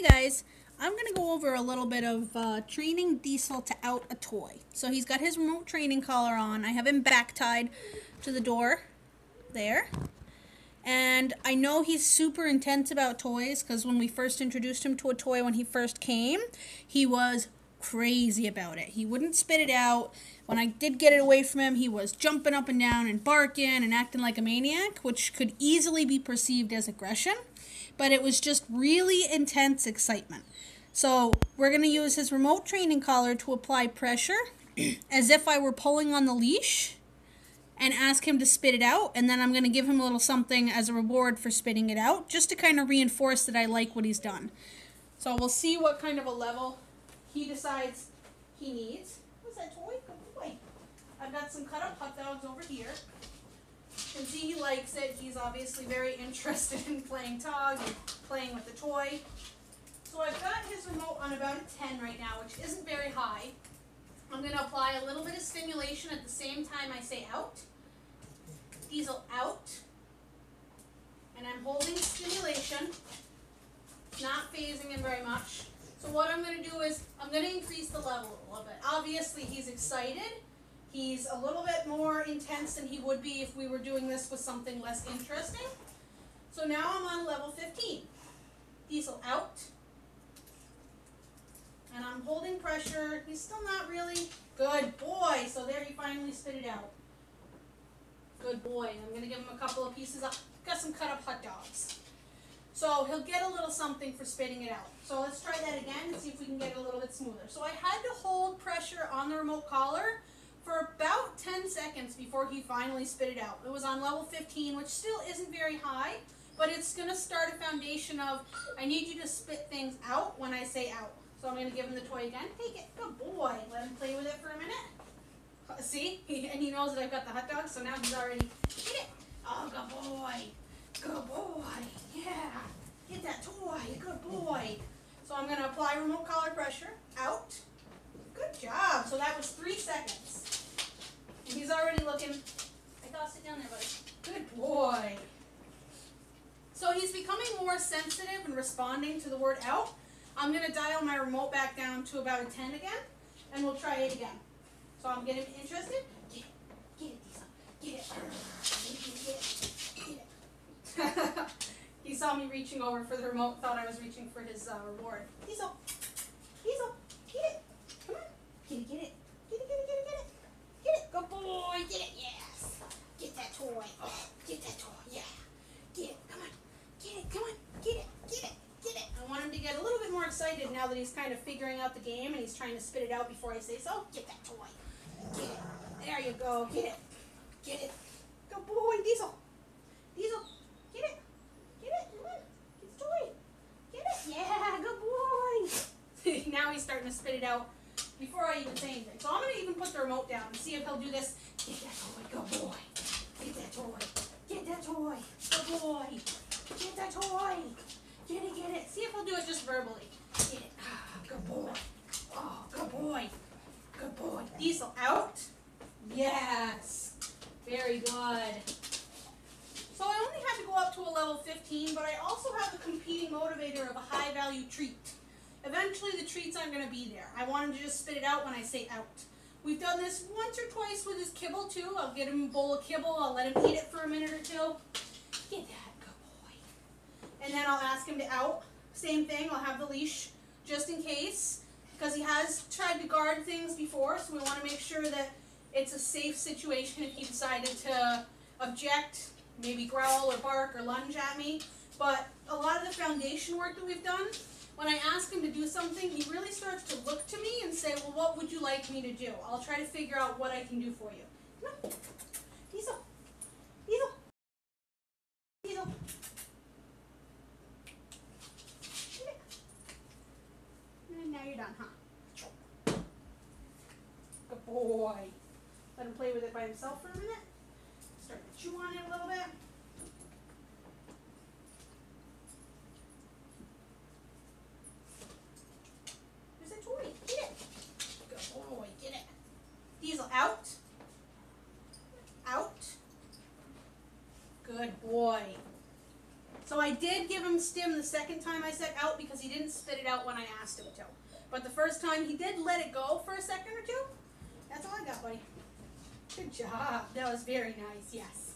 Hey guys, I'm going to go over a little bit of training Diesel to out a toy. So he's got his remote training collar on. I have him back tied to the door there. And I know he's super intense about toys because when we first introduced him to a toy when he first came, he was crazy about it. He wouldn't spit it out. When I did get it away from him, he was jumping up and down and barking and acting like a maniac, which could easily be perceived as aggression. But it was just really intense excitement. So we're going to use his remote training collar to apply pressure as if I were pulling on the leash and ask him to spit it out. And then I'm going to give him a little something as a reward for spitting it out, just to kind of reinforce that I like what he's done. So we'll see what kind of a level he decides he needs. What's that toy? Good boy. I've got some cut up hot dogs over here. You can see he likes it. He's obviously very interested in playing tug and playing with the toy. So I've got his remote on about a 10 right now, which isn't very high. I'm going to apply a little bit of stimulation at the same time I say out. Diesel out. And I'm holding stimulation. Not phasing him very much. So what I'm going to do is I'm going to increase the level a little bit. Obviously he's excited. He's a little bit more intense than he would be if we were doing this with something less interesting. So now I'm on level 15. Diesel out. And I'm holding pressure. He's still not really. Good boy. So there he finally spit it out. Good boy. I'm going to give him a couple of pieces. I've got some cut up hot dogs. So he'll get a little something for spitting it out. So let's try that again and see if we can get it a little bit smoother. So I had to hold pressure on the remote collar for about 10 seconds before he finally spit it out. It was on level 15, which still isn't very high, but it's going to start a foundation of, I need you to spit things out when I say out. So I'm going to give him the toy again. Take it. Good boy. Let him play with it for a minute. See? And he knows that I've got the hot dog, so now he's already, get it. Oh, good boy. Good boy. Yeah. Get that toy. Good boy. So I'm going to apply remote collar pressure. Out. Good job. So that was 3 seconds. And he's already looking. I gotta sit down there, buddy. Good boy. So he's becoming more sensitive and responding to the word out. I'm going to dial my remote back down to about a 10 again, and we'll try it again. So I'm getting interested. Get it, Diesel. Get it. He saw me reaching over for the remote, thought I was reaching for his reward. Diesel, get it. Come on. Get it. Get it. Get it. Good boy. Get it. Yes. Get that toy. Oh, get that toy. Yeah. Get it. Come on. Get it. Come on. Get it. I want him to get a little bit more excited now that he's kind of figuring out the game and he's trying to spit it out before I say so. Get that toy. Get it. There you go. Get it. Good boy, Diesel. Get it. Come on. Get the toy. Get it. Yeah. Good boy. Now he's starting to spit it out before I even say anything. So I'm going to even put the remote down and see if he'll do this. Get that toy. Good boy. Get that toy. Good boy. Get that toy. Get it. See if he'll do it just verbally. Get it. Good boy. Oh, good boy. Diesel out. Yes. Very good. So I only had to go up to a level 15, but I also have a competing motivator of a high value treat. Eventually the treats aren't going to be there. I want him to just spit it out when I say out. We've done this once or twice with his kibble too. I'll get him a bowl of kibble. I'll let him eat it for a minute or two. Get that. And then I'll ask him to out. Same thing, I'll have the leash just in case, because he has tried to guard things before, so we want to make sure that it's a safe situation if he decided to object, maybe growl or bark or lunge at me. But a lot of the foundation work that we've done, when I ask him to do something, he really starts to look to me and say, well, what would you like me to do? I'll try to figure out what I can do for you. Come on. Diesel. Now you're done, huh? Good boy. Let him play with it by himself for a minute. Start to chew on it a little bit. There's a toy. Get it. Good boy. Get it. Diesel out. Good boy. So I did give him stim the second time I said out because he didn't spit it out when I asked him to. But the first time he did let it go for a second or two. That's all I got, buddy. Good job. That was very nice, yes.